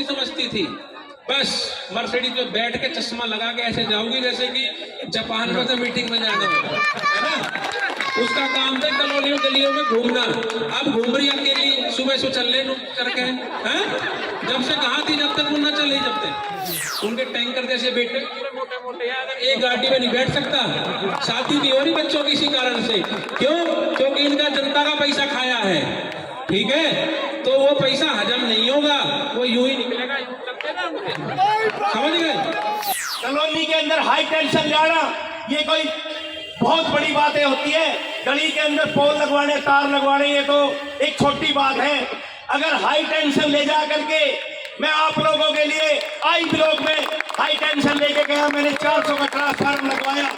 थोड़ी समझती थी। बस मर्सिडीज में बैठ के चश्मा लगा के ऐसे जाऊंगी जैसे कि जापान में से मीटिंग में जाना है ना। उसका काम है कॉलोनियों गलियों में घूमना। अब घूम रही अकेली, सुबह से चलने करके हैं। जब से कहा थी जब तक वो न चले, जब तक उनके टैंकर जैसे बेटे पूरे मोटे मोटे, अगर एक गाड़ी में नहीं बैठ सकता। शादी भी हो रही बच्चों की इसी कारण से। क्यों? क्योंकि इनका जनता का पैसा खाया है, ठीक है। तो वो पैसा हजम नहीं होगा, वो यूं ही निकलेगा, समझ गए। कॉलोनी के अंदर हाई टेंशन जाना ये कोई बहुत बड़ी बातें होती है। गली के अंदर पोल लगवाने, तार लगवाने, ये तो एक छोटी बात है। अगर हाई टेंशन ले जा करके मैं आप लोगों के लिए आई ब्लॉक में हाई टेंशन लेके गया, मैंने 400 का ट्रांसफार्मर लगवाया।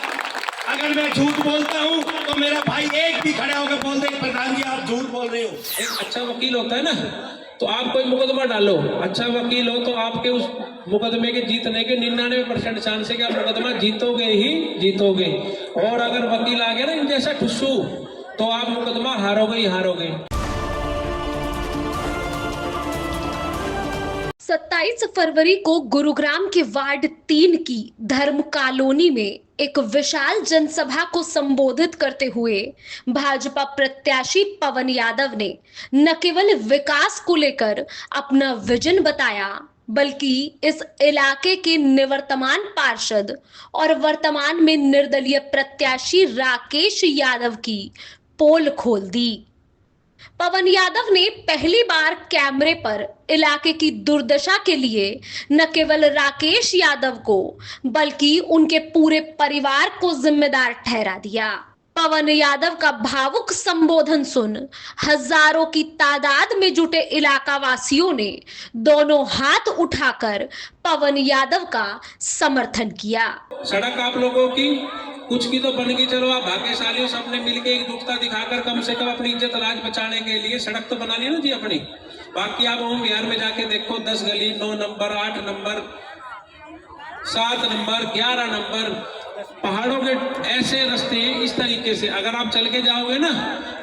अगर मैं झूठ बोलता हूं तो मेरा भाई एक भी खड़े होकर बोल दे प्रधान जी आप झूठ बोल रहे हो। एक अच्छा वकील होता है ना, तो आप कोई मुकदमा डालो, अच्छा वकील हो तो आपके उस मुकदमे के जीतने के 99% चांस है कि आप मुकदमा जीतोगे ही जीतोगे। और अगर वकील आ गया ना इन जैसा ठुस्सू, तो आप मुकदमा हारोगे ही हारोगे। 27 फरवरी को गुरुग्राम के वार्ड 3 की धर्म कॉलोनी में एक विशाल जनसभा को संबोधित करते हुए भाजपा प्रत्याशी पवन यादव ने न केवल विकास को लेकर अपना विजन बताया, बल्कि इस इलाके के निवर्तमान पार्षद और वर्तमान में निर्दलीय प्रत्याशी राकेश यादव की पोल खोल दी। पवन यादव ने पहली बार कैमरे पर इलाके की दुर्दशा के लिए न केवल राकेश यादव को बल्कि उनके पूरे परिवार को जिम्मेदार ठहरा दिया। पवन यादव का भावुक संबोधन सुन हजारों की तादाद में जुटे इलाका वासियों ने दोनों हाथ उठाकर पवन यादव का समर्थन किया। सड़क आप लोगों की कुछ की तो बन गई, चलो आप भाग्यशाली हो, सबने मिलकर एकजुटता दिखाकर कम से कम अपनी इज्जत लाज बचाने के लिए सड़क तो बना ली ना जी अपनी। बाकी आप ओम बिहार में जाके देखो, 10 गली, 9 नंबर, 8 नंबर, 7 नंबर, 11 नंबर, पहाड़ों के ऐसे रास्ते हैं इस तरीके से। अगर आप चल के जाओगे ना,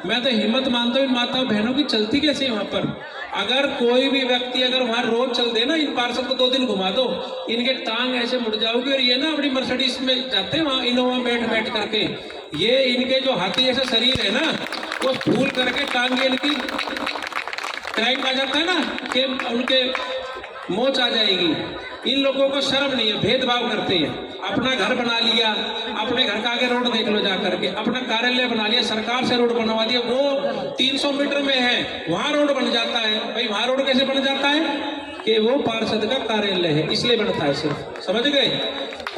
मैं तो हिम्मत मानता हूँ इन माताओं बहनों की चलती कैसे है वहां पर। अगर कोई भी व्यक्ति अगर वहां रोज चल दे ना, इन पार्षद को 2 दिन घुमा दो, इनके टांग ऐसे मुड़ जाओगे। और ये ना अपनी मर्सिडीज में जाते हैं वहां इनोवा बैठ करके, ये इनके जो हाथी जैसा शरीर है ना, वो फूल करके टांगे इनकी क्रैक आ जाता है ना, कि उनके मोच आ जाएगी। इन लोगों को शर्म नहीं है, भेदभाव करते हैं। अपना घर बना लिया, अपने घर का आगे रोड देख लो जा करके, अपना कार्यालय बना लिया, सरकार से रोड बनवा दिया, वो 300 मीटर में है, वहां रोड बन जाता है। भाई वहां रोड कैसे बन जाता है कि वो पार्षद का कार्यालय है, इसलिए बनता है सिर्फ, समझ गए।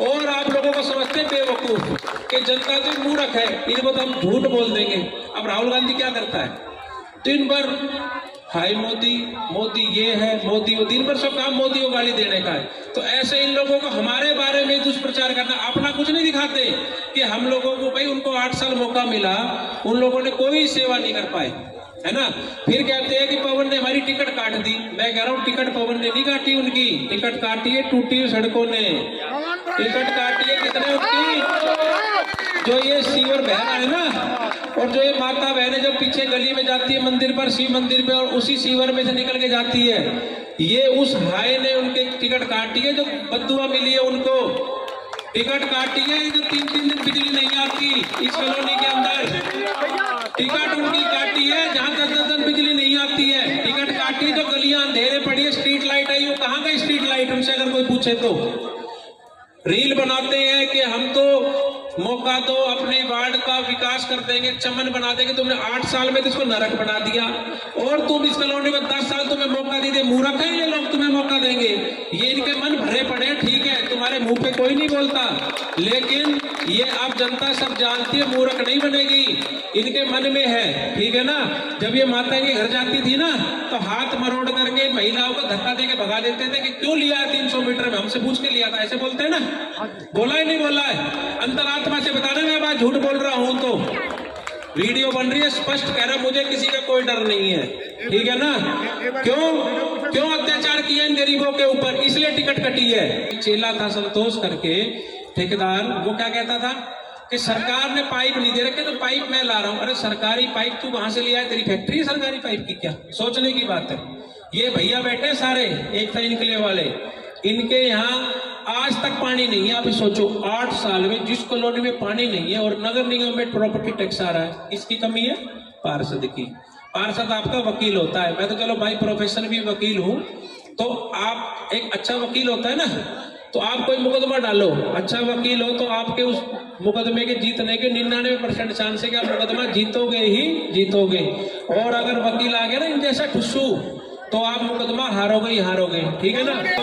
और आप लोगों को समझते हैं बेवकूफ कि जनता तो मूर्ख है, इनको तो हम झूठ बोल देंगे। अब राहुल गांधी क्या करता है, दिन भर हाय मोदी मोदी ये है, मोदी वो, दिन भर सब काम मोदी को गाली देने का है। तो ऐसे इन लोगों को हमारे बारे में दुष्प्रचार करना, अपना कुछ नहीं दिखाते कि हम लोगों को, भाई उनको 8 साल मौका मिला, उन लोगों ने कोई सेवा नहीं कर पाए, है ना। फिर कहते हैं कि पवन ने हमारी टिकट काट दी। मैं कह रहा हूँ टिकट पवन ने नहीं काटी, उनकी टिकट काटी है टूटी हुई सड़कों ने, टिकट काटी है कितने उनकी, जो ये सीवर बह रहा है ना, और जो ये माता बहने जब पीछे गली में जाती है मंदिर पर, शिव मंदिर पे, और उसी सीवर में से निकल के जाती है, ये उस भाई ने उनके टिकट काटी है, जो बदुआ मिली है उनको टिकट काटी है, जो 3-3 दिन बिजली नहीं आती इस कॉलोनी के अंदर, टिकट उनकी काटी है, जहाँ 10-10 दिन बिजली नहीं आती है, टिकट काटी है। जो गलियां अंधेरे पड़ी है, स्ट्रीट लाइट आई, वो कहाँ गई स्ट्रीट लाइट, उनसे अगर कोई पूछे तो। रील बनाते हैं कि हम तो मौका दो, अपने वार्ड का विकास कर देंगे, चमन बना देंगे। तुमने 8 साल में तो इसको नरक बना दिया, और तुम इस कॉलोनी को 10 साल तुम्हें मौका दे दे। मूर्ख है ये लोग, तुम्हें मौका देंगे, ये इनके मन भरे पड़े, ठीक है, तुम्हारे मुंह पे कोई नहीं बोलता, लेकिन ये अब जनता सब जानती है, मूर्ख नहीं बनेगी, इनके मन में है, ठीक है ना। जब ये माता के घर जाती थी ना, तो हाथ मरोड़ करके महिलाओं को धक्का देके भगा देते थे कि क्यों लिया है 300 मीटर में, हमसे पूछ के लिया था, ऐसे बोलते हैं ना। बोला ही नहीं बोला है, अंतरात्मा से बताना मैं बात झूठ बोल रहा हूं तो। वीडियो बन रही है, स्पष्ट कह रहा, मुझे किसी का कोई डर नहीं है, ठीक है ना। क्यों अत्याचार किया इन गरीबों के ऊपर, इसलिए टिकट कटी है। चेला था संतोष करके ठेकेदार, वो क्या कहता था कि सरकार ने पाइप नहीं दे रखे तो पाइप मैं ला रहा हूं। अरे सरकारी पाइप तू वहां से ले आया, तेरी फैक्ट्री है सरकारी पाइप की क्या, सोचने की बात है। ये भैया बैठे सारे एक था इनकले वाले, इनके यहाँ आज तक पानी नहीं है। आप सोचो 8 साल में जिस कॉलोनी में पानी नहीं है और नगर निगम में प्रॉपर्टी टैक्स आ रहा है, इसकी कमी है पार्षद की। पार्षद आपका वकील होता है। मैं तो चलो भाई प्रोफेशन भी वकील हूँ, तो आप एक अच्छा वकील होता है ना, तो आप कोई मुकदमा डालो, अच्छा वकील हो तो आपके उस मुकदमे के जीतने के 99% चांस है कि आप मुकदमा जीतोगे ही जीतोगे। और अगर वकील आ गया ना इन जैसा ठुस्सू, तो आप मुकदमा हारोगे ही हारोगे। ठीक है ना। तो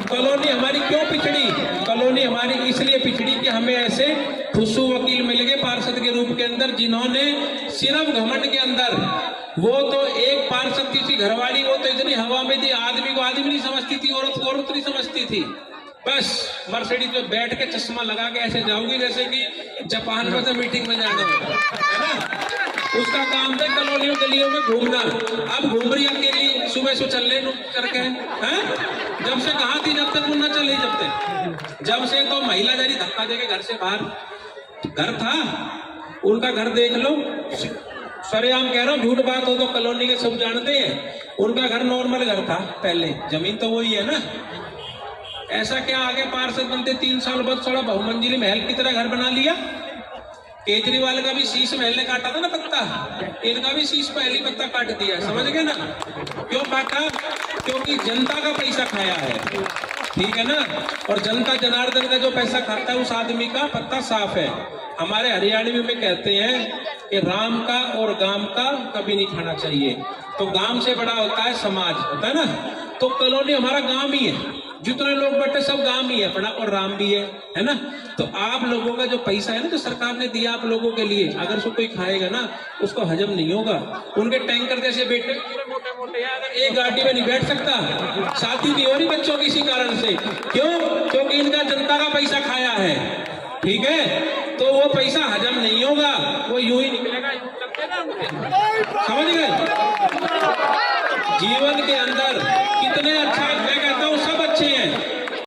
कॉलोनी हमारी क्यों पिछड़ी? कॉलोनी हमारी इसलिए पिछड़ी कि हमें ऐसे ठुस्सू वकील मिल गए पार्षद के रूप के अंदर, जिन्होंने सिर्फ घमंड के अंदर, वो तो एक पार्षद की थी घरवाली, वो तो इतनी हवा में थी, आदमी को आदमी नहीं समझती थी, औरत को औरत नहीं समझती थी। बस मर्सिडीज में बैठ के चश्मा लगा के ऐसे जाऊंगी जैसे कि जापान में तो मीटिंग में जाना है ना। उसका काम था कॉलोनियों गलियों में घूमना। अब घूम रही अकेली सुबह से चल करके हैं। जब से कहा थी जब तक वो न चल रही, जब से तो महिला जारी धक्का देके घर से बाहर, घर था उनका घर देख लो, सरेआम कह रहा हूँ, झूठ बात हो तो कॉलोनी के सब जानते हैं। उनका घर नॉर्मल घर था पहले, जमीन तो वही है ना। ऐसा क्या आगे पार्षद बनते 3 साल बाद थोड़ा बहुमंजिली महल की तरह घर बना लिया। केजरीवाल का भी शीश महल ने काटा था ना पत्ता, इनका भी शीश पहली पत्ता काट दिया। समझ गए ना क्यों काटा? क्योंकि जनता का पैसा खाया है। ठीक है ना। और जनता जनार्दन का जो पैसा खाता है उस आदमी का पत्ता साफ है। हमारे हरियाणवी में कहते हैं कि राम का और गांव का कभी नहीं खाना चाहिए। तो गांव से बड़ा होता है समाज, होता है ना। तो कॉलोनी हमारा गांव ही है, जितने लोग बैठे सब गांव ही है अपना, और राम भी है ना। तो आप लोगों का जो पैसा है ना, जो सरकार ने दिया आप लोगों के लिए, अगर उसको कोई खाएगा ना उसको हजम नहीं होगा। उनके टैंकर जैसे बेटे पूरे मोटे मोटे हैं, अगर एक गाड़ी में नहीं बैठ सकता, शादी नहीं हो रही बच्चों की इसी कारण से। क्यों? क्योंकि इनका जनता का पैसा खाया है। ठीक है। तो वो पैसा हजम नहीं होगा, वो यूं ही निकलेगा। समझ गए? जीवन के